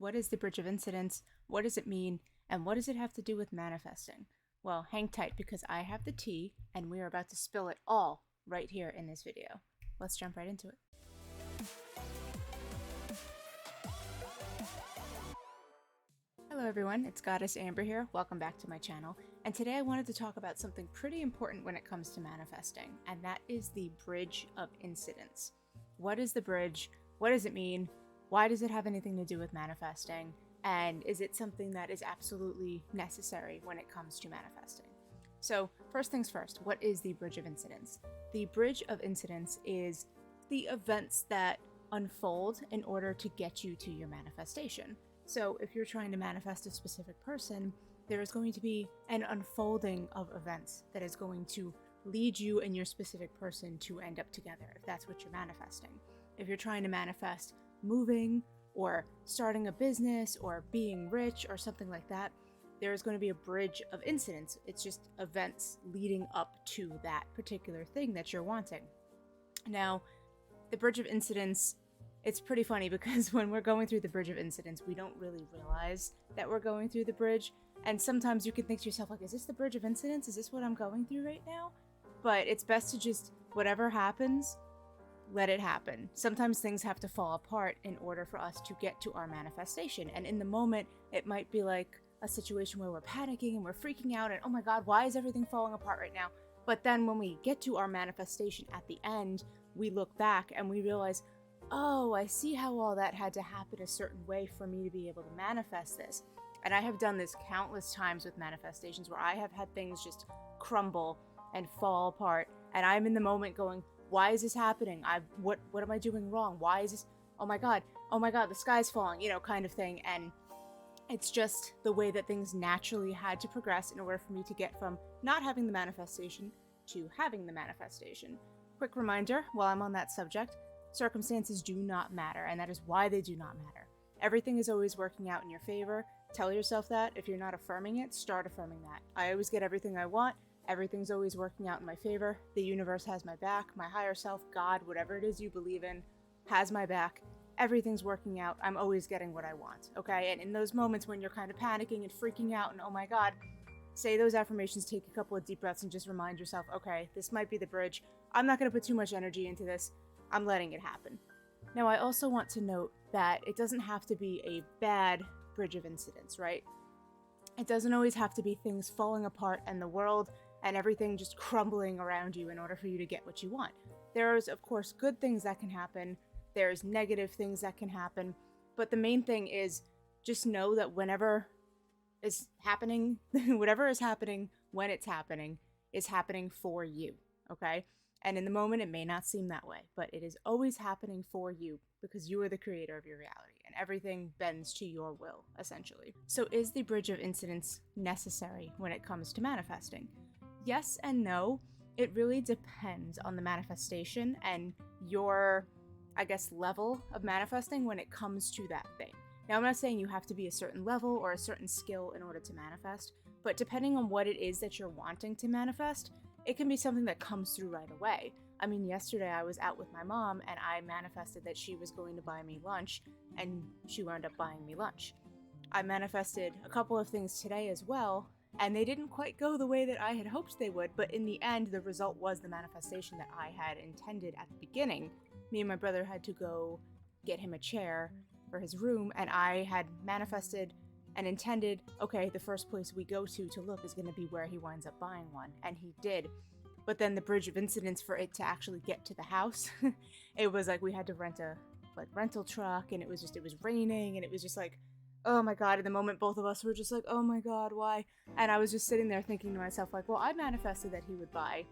What is the bridge of incidence? What does it mean? And what does it have to do with manifesting? Well, hang tight because I have the tea and we are about to spill it all right here in this video. Let's jump right into it. Hello everyone, it's Goddess Amber here. Welcome back to my channel. And today I wanted to talk about something pretty important when it comes to manifesting, and that is the bridge of incidence. What is the bridge? What does it mean? Why does it have anything to do with manifesting? And is it something that is absolutely necessary when it comes to manifesting? So first things first, what is the bridge of incidence? The bridge of incidence is the events that unfold in order to get you to your manifestation. So if you're trying to manifest a specific person, there is going to be an unfolding of events that is going to lead you and your specific person to end up together, if that's what you're manifesting. If you're trying to manifest moving or starting a business or being rich or something like that, there is going to be a bridge of incidents. It's just events leading up to that particular thing that you're wanting. Now, the bridge of incidents, it's pretty funny because when we're going through the bridge of incidents, we don't really realize that we're going through the bridge. And sometimes you can think to yourself, like, is this the bridge of incidents? Is this what I'm going through right now? But it's best to just, whatever happens, let it happen. Sometimes things have to fall apart in order for us to get to our manifestation. And in the moment, it might be like a situation where we're panicking and we're freaking out and, oh my God, why is everything falling apart right now? But then when we get to our manifestation at the end, we look back and we realize, oh, I see how all that had to happen a certain way for me to be able to manifest this. And I have done this countless times with manifestations where I have had things just crumble and fall apart. And I'm in the moment going, why is this happening? What am I doing wrong? Why is this? Oh my God, the sky's falling, kind of thing. And it's just the way that things naturally had to progress in order for me to get from not having the manifestation to having the manifestation. Quick reminder, while I'm on that subject, circumstances do not matter, and that is why they do not matter. Everything is always working out in your favor. Tell yourself that. If you're not affirming it, start affirming that. I always get everything I want. Everything's always working out in my favor. The universe has my back. My higher self, God, whatever it is you believe in, has my back. Everything's working out. I'm always getting what I want, okay? And in those moments when you're kind of panicking and freaking out and oh my God, say those affirmations, take a couple of deep breaths and just remind yourself, okay, this might be the bridge. I'm not going to put too much energy into this. I'm letting it happen. Now, I also want to note that it doesn't have to be a bad bridge of incidents, right? It doesn't always have to be things falling apart and the world and everything just crumbling around you in order for you to get what you want. There's, of course, good things that can happen. There's negative things that can happen. But the main thing is just know that whenever is happening, whatever is happening, when it's happening, is happening for you, okay? And in the moment, it may not seem that way, but it is always happening for you because you are the creator of your reality and everything bends to your will, essentially. So is the bridge of incidents necessary when it comes to manifesting? Yes and no. It really depends on the manifestation and your, level of manifesting when it comes to that thing. Now, I'm not saying you have to be a certain level or a certain skill in order to manifest, but depending on what it is that you're wanting to manifest, it can be something that comes through right away. I mean, yesterday I was out with my mom and I manifested that she was going to buy me lunch, and she wound up buying me lunch. I manifested a couple of things today as well, and they didn't quite go the way that I had hoped they would, but in the end, the result was the manifestation that I had intended at the beginning. Me and my brother had to go get him a chair for his room, and I had manifested and intended, okay, the first place we go to look is going to be where he winds up buying one, and he did. But then the bridge of incidents for it to actually get to the house, it was like we had to rent a rental truck, and it was raining, and it was just like, oh my God, in the moment both of us were just like, oh my God, why? And I was just sitting there thinking to myself, like, well, I manifested that he would buy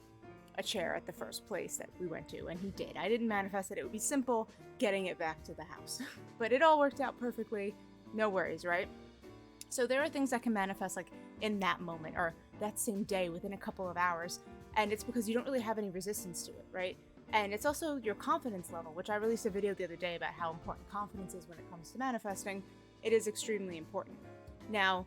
a chair at the first place that we went to, and he did. I didn't manifest that it would be simple getting it back to the house. But it all worked out perfectly, no worries, right? So there are things that can manifest like in that moment or that same day within a couple of hours, and it's because you don't really have any resistance to it, right? And it's also your confidence level, which I released a video the other day about how important confidence is when it comes to manifesting. It is extremely important. Now,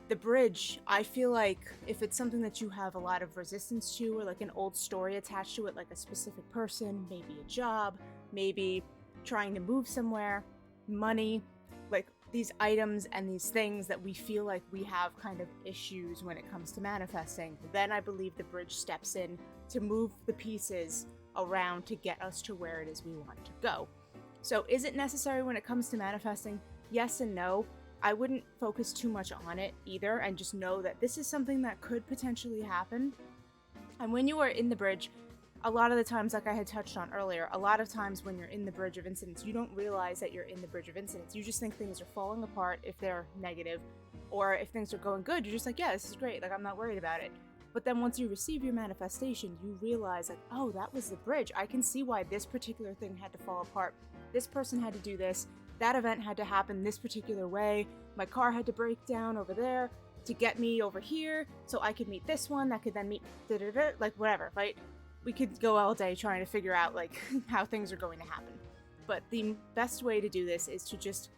the bridge, I feel like if it's something that you have a lot of resistance to or like an old story attached to it, like a specific person, maybe a job, maybe trying to move somewhere, money, like these items and these things that we feel like we have kind of issues when it comes to manifesting, then I believe the bridge steps in to move the pieces around to get us to where it is we want to go. So is it necessary when it comes to manifesting? Yes and no. I wouldn't focus too much on it either, and just know that this is something that could potentially happen. And when you are in the bridge, a lot of the times, like I had touched on earlier, a lot of times when you're in the bridge of incidents, you don't realize that you're in the bridge of incidents. You just think things are falling apart if they're negative, or if things are going good, you're just like, yeah, this is great, like I'm not worried about it. But then once you receive your manifestation, you realize like, oh, that was the bridge. I can see why this particular thing had to fall apart. This person had to do this. That event had to happen this particular way. My car had to break down over there to get me over here so I could meet this one that could then meet like whatever, right? We could go all day trying to figure out like how things are going to happen. But the best way to do this is to just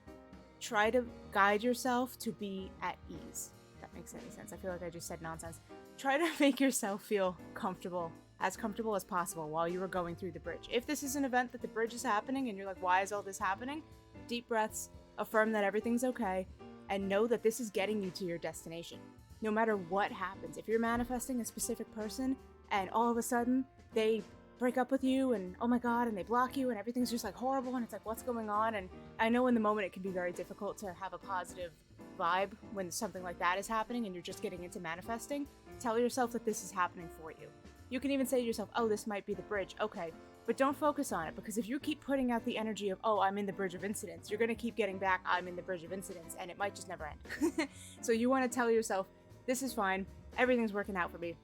try to guide yourself to be at ease. If that makes any sense. I feel like I just said nonsense. Try to make yourself feel comfortable as possible while you are going through the bridge. If this is an event that the bridge is happening and you're like, why is all this happening? Deep breaths, affirm that everything's okay, and know that this is getting you to your destination. No matter what happens, if you're manifesting a specific person and all of a sudden they break up with you and oh my god, and they block you and everything's just like horrible and it's like, what's going on? And I know in the moment it can be very difficult to have a positive vibe when something like that is happening and you're just getting into manifesting. Tell yourself that this is happening for you. You can even say to yourself, oh, this might be the bridge. Okay, but don't focus on it, because if you keep putting out the energy of, oh, I'm in the bridge of incidents, you're going to keep getting back, I'm in the bridge of incidents, and it might just never end. So you want to tell yourself, this is fine, everything's working out for me.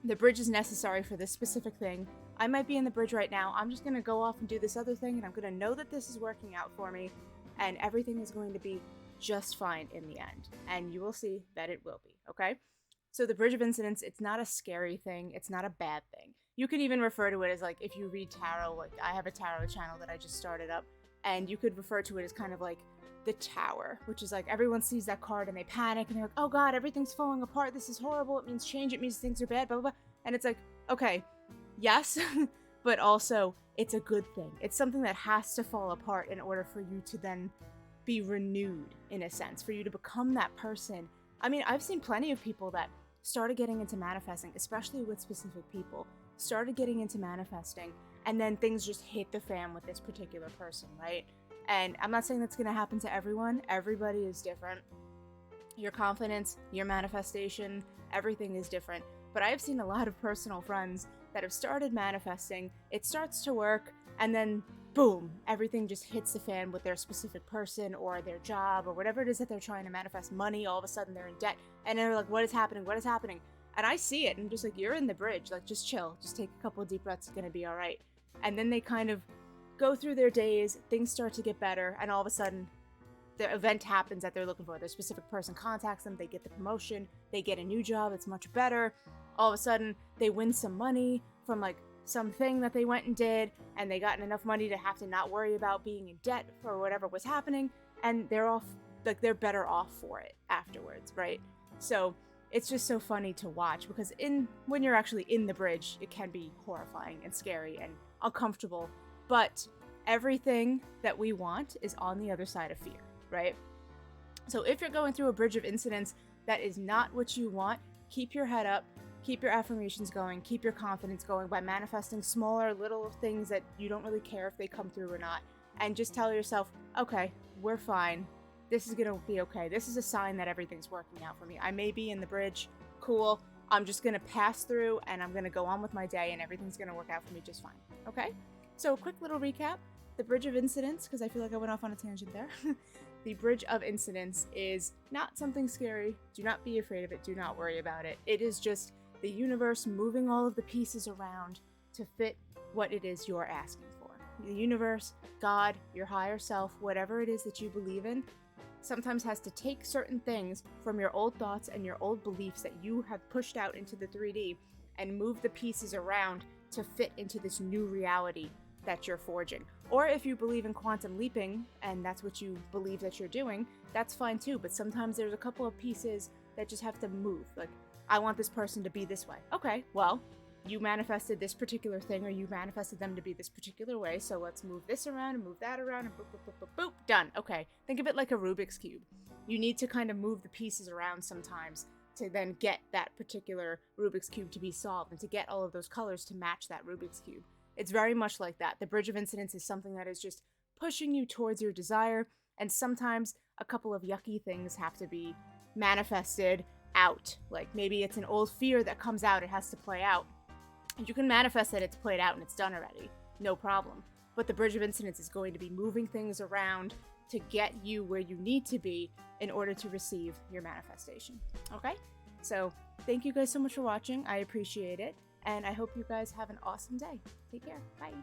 The bridge is necessary for this specific thing. I might be in the bridge right now, I'm just going to go off and do this other thing, and I'm going to know that this is working out for me, and everything is going to be just fine in the end. And you will see that it will be, okay? So the bridge of incidents, it's not a scary thing, it's not a bad thing. You can even refer to it as like, if you read tarot, like I have a tarot channel that I just started up, and you could refer to it as kind of like the tower, which is like everyone sees that card and they panic and they're like, oh god, everything's falling apart, this is horrible, it means change, it means things are bad, blah, blah, blah. And it's like, okay, yes, but also it's a good thing. It's something that has to fall apart in order for you to then be renewed, in a sense, for you to become that person. I mean, I've seen plenty of people that started getting into manifesting, especially with specific people, started getting into manifesting, and then things just hit the fan with this particular person, right? And I'm not saying that's going to happen to everyone. Everybody is different. Your confidence, your manifestation, everything is different. But I've seen a lot of personal friends that have started manifesting, it starts to work, and then boom, everything just hits the fan with their specific person or their job or whatever it is that they're trying to manifest. Money, all of a sudden they're in debt, and they're like, what is happening? What is happening? And I see it, and I'm just like, you're in the bridge, like just chill, just take a couple of deep breaths, it's gonna be all right. And then they kind of go through their days, things start to get better, and all of a sudden the event happens that they're looking for. Their specific person contacts them, they get the promotion, they get a new job, it's much better. All of a sudden they win some money from like something that they went and did, and they got enough money to have to not worry about being in debt for whatever was happening, and they're off, like they're better off for it afterwards, right? So it's just so funny to watch, because when you're actually in the bridge, it can be horrifying and scary and uncomfortable, but everything that we want is on the other side of fear, right? So if you're going through a bridge of incidents that is not what you want, keep your head up, keep your affirmations going, keep your confidence going by manifesting smaller little things that you don't really care if they come through or not, and just tell yourself, okay, we're fine. This is gonna be okay. This is a sign that everything's working out for me. I may be in the bridge, cool. I'm just gonna pass through and I'm gonna go on with my day and everything's gonna work out for me just fine, okay? So a quick little recap. The bridge of incidents, because I feel like I went off on a tangent there. The bridge of incidents is not something scary. Do not be afraid of it. Do not worry about it. It is just the universe moving all of the pieces around to fit what it is you're asking for. The universe, God, your higher self, whatever it is that you believe in, sometimes has to take certain things from your old thoughts and your old beliefs that you have pushed out into the 3D and move the pieces around to fit into this new reality that you're forging. Or if you believe in quantum leaping and that's what you believe that you're doing, that's fine too. But sometimes there's a couple of pieces that just have to move. Like, I want this person to be this way. Okay, well, you manifested this particular thing, or you manifested them to be this particular way, so let's move this around and move that around, and boop, boop, boop, boop, boop, done. Okay, think of it like a Rubik's Cube. You need to kind of move the pieces around sometimes to then get that particular Rubik's Cube to be solved, and to get all of those colors to match that Rubik's Cube. It's very much like that. The Bridge of Incidence is something that is just pushing you towards your desire, and sometimes a couple of yucky things have to be manifested out. Like maybe it's an old fear that comes out, it has to play out. And you can manifest that it's played out and it's done already, no problem. But the Bridge of Incidence is going to be moving things around to get you where you need to be in order to receive your manifestation. Okay? So thank you guys so much for watching. I appreciate it. And I hope you guys have an awesome day. Take care. Bye.